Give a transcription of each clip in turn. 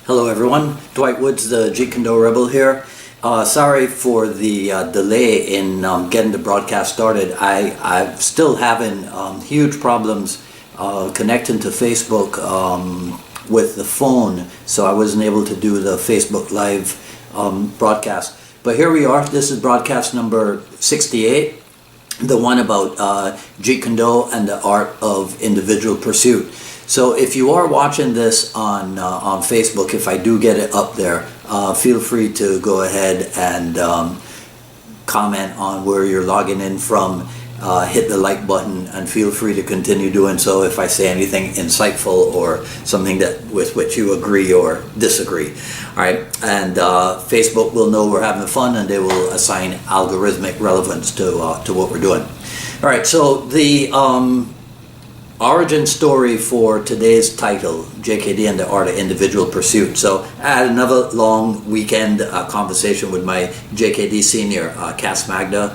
Hello everyone, Dwight Woods, the Jeet Kune Rebel here. Sorry for the delay in getting the broadcast started. I'm still having huge problems connecting to Facebook with the phone, so I wasn't able to do the Facebook Live broadcast. But here we are. This is broadcast number 68, the one about Jeet Kune and the art of individual pursuit. So if you are watching this on Facebook, if I do get it up there, feel free to go ahead and comment on where you're logging in from. Hit the like button and feel free to continue doing so if I say anything insightful or something that with which you agree or disagree. All right, and Facebook will know we're having fun and they will assign algorithmic relevance to what we're doing. All right, so the origin story for today's title, JKD and the Art of Individual Pursuit. So I had another long weekend conversation with my JKD senior, Cass Magda,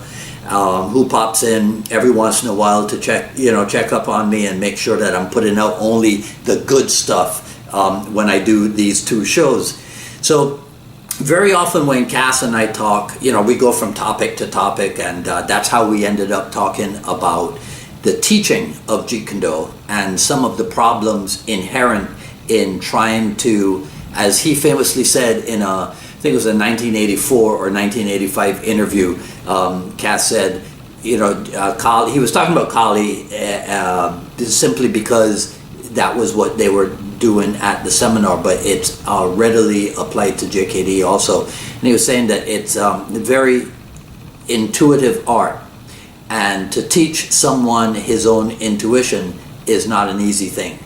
who pops in every once in a while to check up on me and make sure that I'm putting out only the good stuff when I do these two shows. So very often when Cass and I talk, we go from topic to topic, and that's how we ended up talking about the teaching of Jeet Kune and some of the problems inherent in trying to, as he famously said in I think it was a 1984 or 1985 interview, Cass said, he was talking about Kali simply because that was what they were doing at the seminar, but it's readily applied to JKD also. And he was saying that it's a very intuitive art, and to teach someone his own intuition is not an easy thing,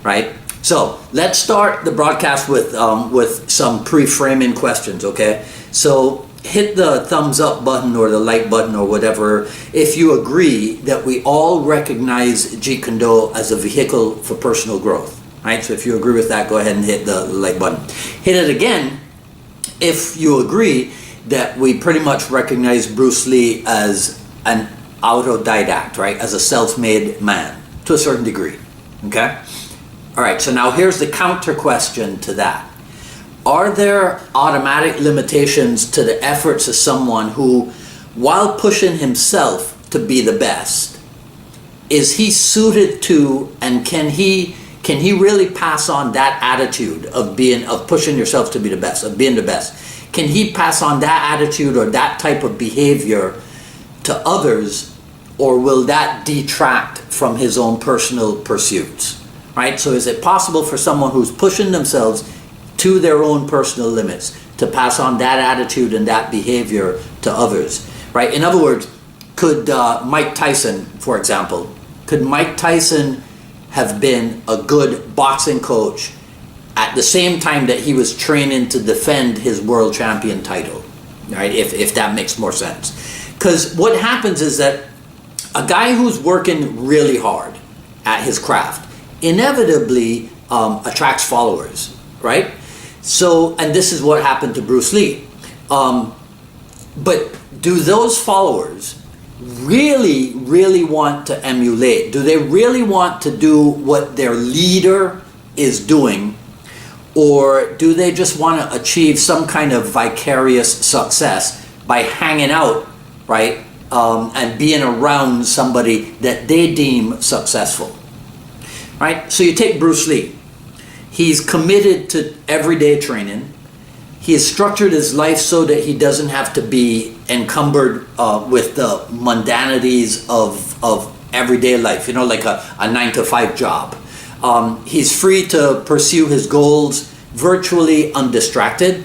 right? So let's start the broadcast with some pre-framing questions, okay? So hit the thumbs up button or the like button or whatever if you agree that we all recognize Jeet Kune as a vehicle for personal growth, right? So if you agree with that, go ahead and hit the like button. Hit it again if you agree that we pretty much recognize Bruce Lee as an autodidact, right? As a self-made man to a certain degree, okay? All right, so now here's the counter question to that. Are there automatic limitations to the efforts of someone who, while pushing himself to be the best, is he suited to, and can he really pass on that attitude of pushing yourself to be the best, of being the best? Can he pass on that attitude or that type of behavior to others, or will that detract from his own personal pursuits, right? So is it possible for someone who's pushing themselves to their own personal limits to pass on that attitude and that behavior to others, right? In other words, could Mike Tyson, for example, could Mike Tyson have been a good boxing coach at the same time that he was training to defend his world champion title, right? If that makes more sense. Because what happens is that a guy who's working really hard at his craft inevitably attracts followers, right? So, and this is what happened to Bruce Lee. But do those followers really want to emulate? Do they really want to do what their leader is doing? Or do they just want to achieve some kind of vicarious success by hanging out, right? And being around somebody that they deem successful, right? So you take Bruce Lee. He's committed to everyday training. He has structured his life so that he doesn't have to be encumbered with the mundanities of everyday life, like a 9-to-5 job. He's free to pursue his goals virtually undistracted.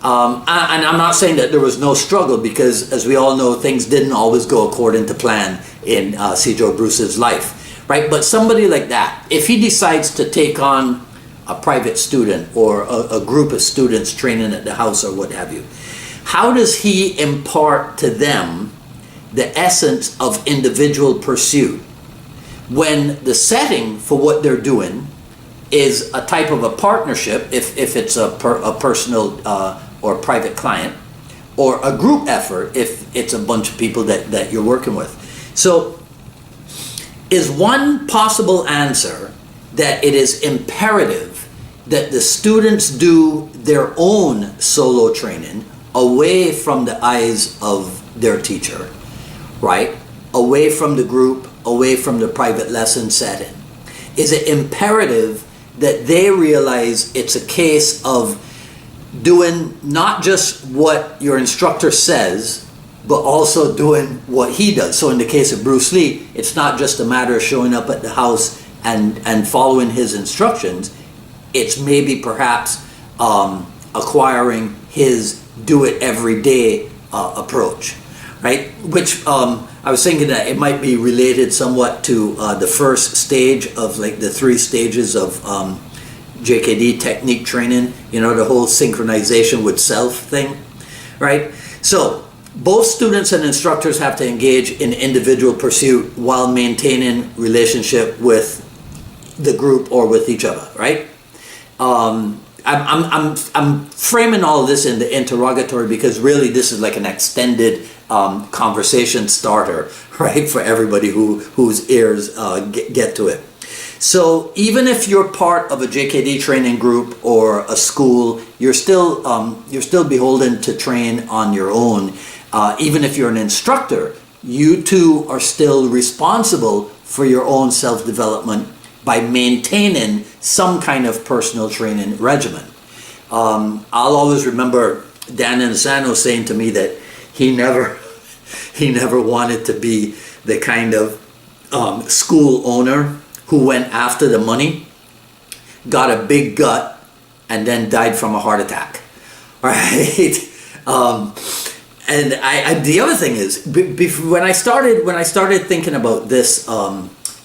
And I'm not saying that there was no struggle, because as we all know, things didn't always go according to plan in Cedro Bruce's life, right? But somebody like that, if he decides to take on a private student or a group of students training at the house or what have you, how does he impart to them the essence of individual pursuit when the setting for what they're doing is a type of a partnership, if it's a personal or private client, or a group effort if it's a bunch of people that you're working with? So is one possible answer that it is imperative that the students do their own solo training away from the eyes of their teacher, right? Away from the group, away from the private lesson setting. Is it imperative that they realize it's a case of doing not just what your instructor says, but also doing what he does? So in the case of Bruce Lee, it's not just a matter of showing up at the house and following his instructions. It's maybe perhaps acquiring his do it every day approach, right? Which I was thinking that it might be related somewhat to the first stage of like the 3 stages of JKD technique training, you know, the whole synchronization with self thing, right? So both students and instructors have to engage in individual pursuit while maintaining relationship with the group or with each other, right? I'm framing all of this in the interrogatory because really this is like an extended conversation starter, right, for everybody whose ears get to it. So even if you're part of a JKD training group or a school, you're still beholden to train on your own. Even if you're an instructor, you too are still responsible for your own self-development by maintaining some kind of personal training regimen. I'll always remember Dan Insano saying to me that he never wanted to be the kind of school owner who went after the money, got a big gut, and then died from a heart attack. Right? And the other thing is, when I started thinking about this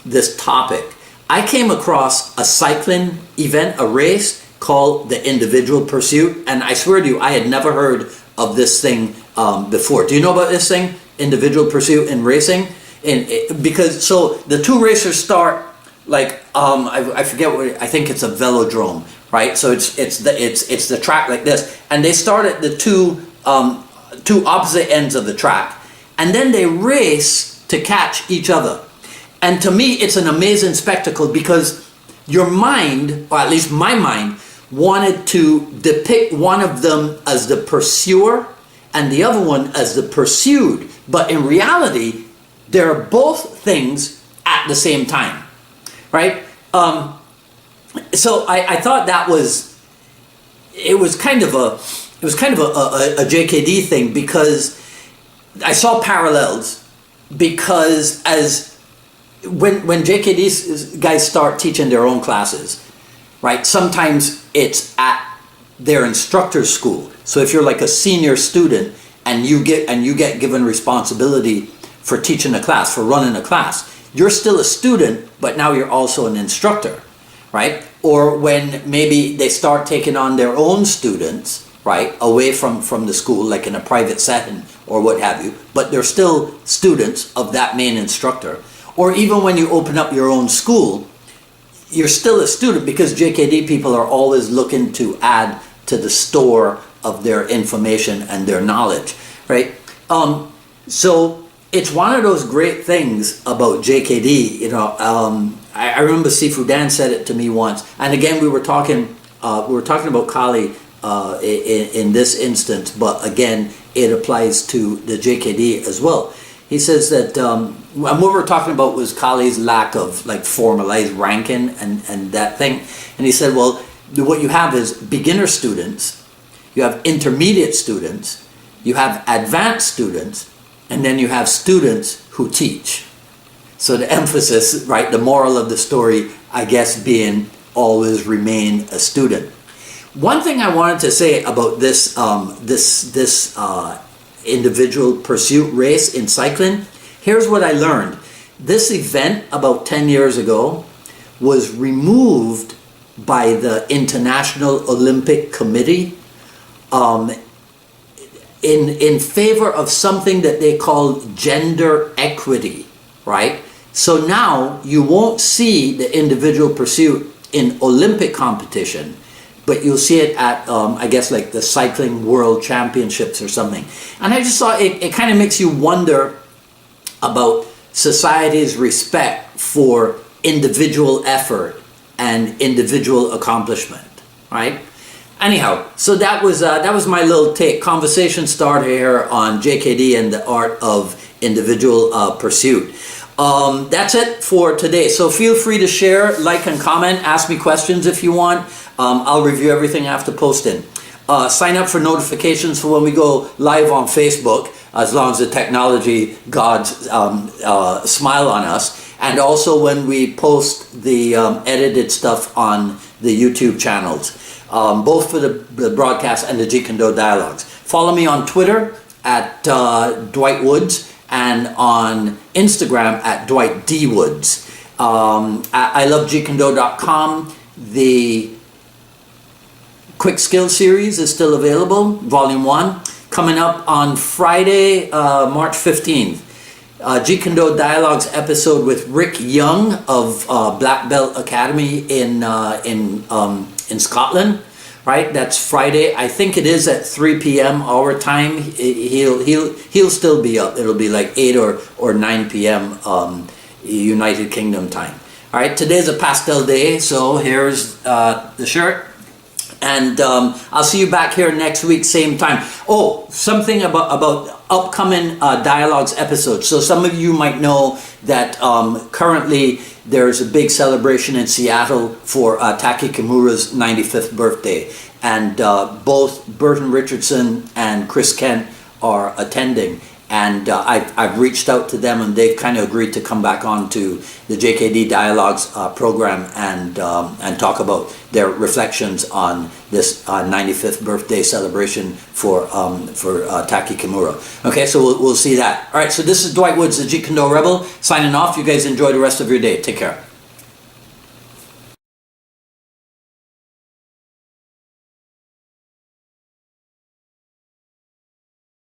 this topic, I came across a cycling event, a race called the Individual Pursuit, and I swear to you, I had never heard of this thing before. Do you know about this thing, Individual Pursuit in racing? Because so the 2 racers start like I forget what, I think it's a velodrome, right? So it's the track like this, and they start at the two opposite ends of the track, and then they race to catch each other. And to me, it's an amazing spectacle because your mind, or at least my mind, wanted to depict one of them as the pursuer and the other one as the pursued. But in reality, they're both things at the same time, right? So I thought that was kind of a JKD thing because I saw parallels because when JKD guys start teaching their own classes, right? Sometimes it's at their instructor's school. So if you're like a senior student and you get given responsibility for teaching a class, for running a class, you're still a student, but now you're also an instructor, right? Or when maybe they start taking on their own students, right, away from the school, like in a private setting or what have you, but they're still students of that main instructor. Or even when you open up your own school, you're still a student because JKD people are always looking to add to the store of their information and their knowledge, right? So it's one of those great things about JKD, you know. I remember Sifu Dan said it to me once, and again we were talking about Kali in this instance, but again it applies to the JKD as well. He says that and what we were talking about was Kali's lack of like formalized ranking and that thing, and he said, well, what you have is beginner students, you have intermediate students, you have advanced students, and then you have students who teach. So the emphasis, right, the moral of the story, I guess, being always remain a student. One thing I wanted to say about this individual pursuit race in cycling, here's what I learned. This event about 10 years ago was removed by the International Olympic Committee in favor of something that they call gender equity, right? So now you won't see the individual pursuit in Olympic competition, but you'll see it at, I guess, like the Cycling World Championships or something. And I just thought it kind of makes you wonder about society's respect for individual effort and individual accomplishment, right? Anyhow, so that was my little take, conversation starter here on JKD and the art of individual pursuit. That's it for today. So feel free to share, like, and comment. Ask me questions if you want. I'll review everything after posting. Sign up for notifications for when we go live on Facebook, as long as the technology gods smile on us. And also when we post the edited stuff on the YouTube channels, both for the broadcast and the Jeet Kune dialogues. Follow me on Twitter at Dwight Woods, and on Instagram at Dwight D. Woods. I love JeetKuneDo.com. The Quick Skill Series is still available, Volume 1, coming up on Friday, March 15th. Jeet Kune Dialogues episode with Rick Young of Black Belt Academy in Scotland. Right, that's Friday. I think it is at 3 p.m. our time. He'll still be up. It'll be like 8 or 9 p.m. United Kingdom time. All right, today's a pastel day, so here's the shirt. And I'll see you back here next week, same time. Oh, something about upcoming dialogues episodes. So some of you might know that currently there's a big celebration in Seattle for Taki Kimura's 95th birthday. And both Burton Richardson and Chris Kent are attending. And I've reached out to them, and they've kind of agreed to come back on to the JKD Dialogues program and talk about their reflections on this 95th birthday celebration for Taki Kimura. Okay, so we'll see that. All right, so this is Dwight Woods, the Jeet Kune Rebel, signing off. You guys enjoy the rest of your day. Take care.